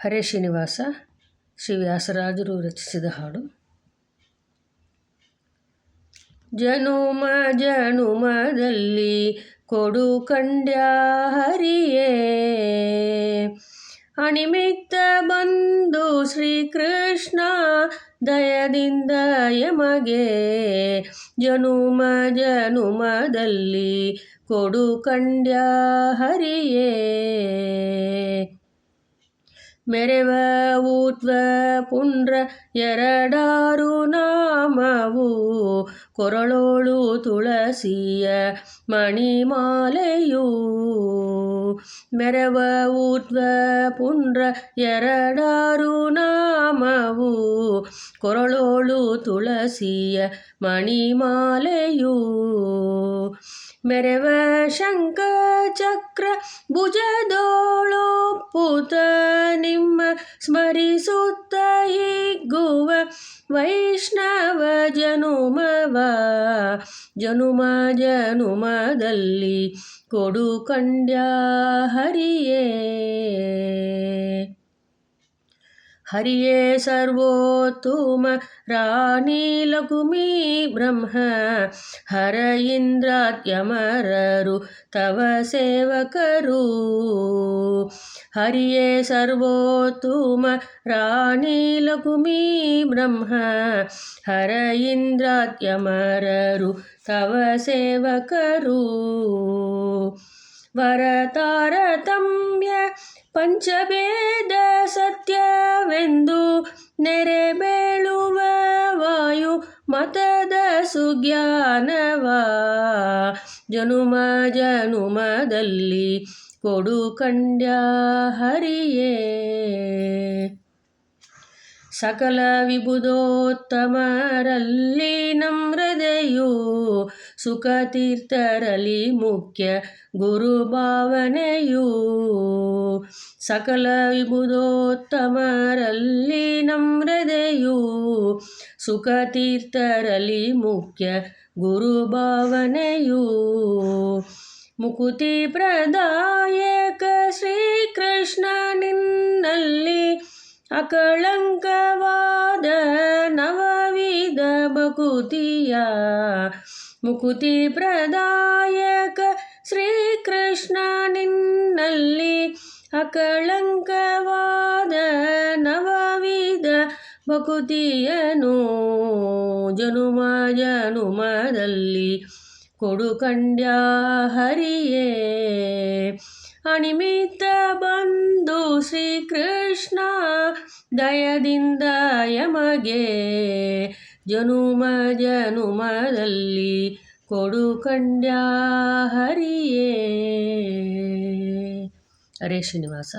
ಹರೇ ಶ್ರೀನಿವಾಸ ಶ್ರೀ ವ್ಯಾಸರಾಜರು ರಚಿಸಿದ ಹಾಡು. ಜನುಮ ಜನುಮದಲ್ಲಿ ಕೊಡು ಕಂಡ್ಯ ಹರಿಯೇ, ಅಣಿಮಿತ್ತ ಬಂದು ಶ್ರೀಕೃಷ್ಣ ದಯದಿಂದ ಯಮಗೆ. ಜನುಮ ಜನುಮದಲ್ಲಿ ಕೊಡು ಕಂಡ್ಯ ಹರಿಯೇ, ಮೆರೆವ ಊರ್ಧ್ವ ಪುಂಡ್ರ ಎರಡಾರು ನಾಮವು, ಕೊರಳೋಳು ತುಳಸಿಯ ಮಣಿಮಾಲೆಯು. ಮೆರವ ಊರ್ಧ್ವ ಪುಂಡ್ರ ಎರಡಾರು ನಾಮವು, ಕೊರಳೋಳು ತುಳಸಿಯ ಮಣಿಮಾಲೆಯು. ಮೆರವ ಶಂಖ ಚಕ್ರ ಭುಜದೋಳೊಪ್ಪುತ ನಿಮ್ಮ ಸ್ಮರಿಸುತ್ತ ಹಿಗ್ಗುವ ವೈಷ್ಣವ ಜನುಮವ. ಜನುಮ ಜನುಮದಲ್ಲಿ ಕೊಡು ಕಂಡ್ಯ ಹರಿಯೇ, ಹರಿಯೇ ಸರ್ವೋತ್ತಮ ರಾಣಿ ಲಘುಮಿ ಬ್ರಹ್ಮ. ಹರ ಇಂದ್ರಾದ್ಯಮರರು ತವ ಸೇವಕರು. ಹರಿಯೇ ಸರ್ವೋತ್ತಮ ರಾಣಿ ಲಘುಮಿ ಬ್ರಹ್ಮ. ಹರ ಇಂದ್ರಾದ್ಯಮರರು ತವ ಸೇವಕರು. ವರತಾರತಮ್ಯ ಪಂಚಭೇದ ಸತ್ಯವೆಂದು ನೆರೆ ಬೀಳುವ ವಾಯು ಮತದ ಸುಜ್ಞಾನವ. ಜನುಮ ಜನುಮದಲ್ಲಿ ಕೊಡು ಕಂಡ್ಯ ಹರಿಯೇ, ಸಕಲ ವಿಬುಧೋತ್ತಮರಲ್ಲಿ ನಮ್ರತೆಯು. ಸುಖತೀರ್ಥರಲ್ಲಿ ಮುಖ್ಯ ಗುರು ಭಾವನೆಯು. ಸಕಲ ವಿಬುಧೋತ್ತಮರಲ್ಲಿ ನಮ್ರತೆಯು. ಸುಖತೀರ್ಥರಲ್ಲಿ ಮುಖ್ಯ ಗುರು ಭಾವನೆಯು. ಮುಕುತಿ ಪ್ರದಾಯಕ ಶ್ರೀಕೃಷ್ಣ ನಿನ್ನಲ್ಲಿ ಅಕಳಂಕವಾದ ನವವಿಧ ಭಕುತಿಯ. ಮುಕುತಿ ಪ್ರದಾಯಕ ಶ್ರೀಕೃಷ್ಣ ನಿನ್ನಲ್ಲಿ ಅಕಳಂಕವಾದ ನವವಿಧ ಭಕುತಿಯನು. ಜನುಮ ಜನುಮದಲ್ಲಿ ಕೊಡು ಕಂಡ್ಯ ಹರಿಯೇ, ಅಣಿಮಿತ್ತ ಬಂದು ಶ್ರೀಕೃಷ್ಣ ದಯದಿಂದ ಯಮಗೆ. ಜನುಮ ಜನುಮದಲ್ಲಿ ಕೊಡು ಕಂಡ್ಯ ಹರಿಯೇ. ಹರೇ ಶ್ರೀನಿವಾಸ.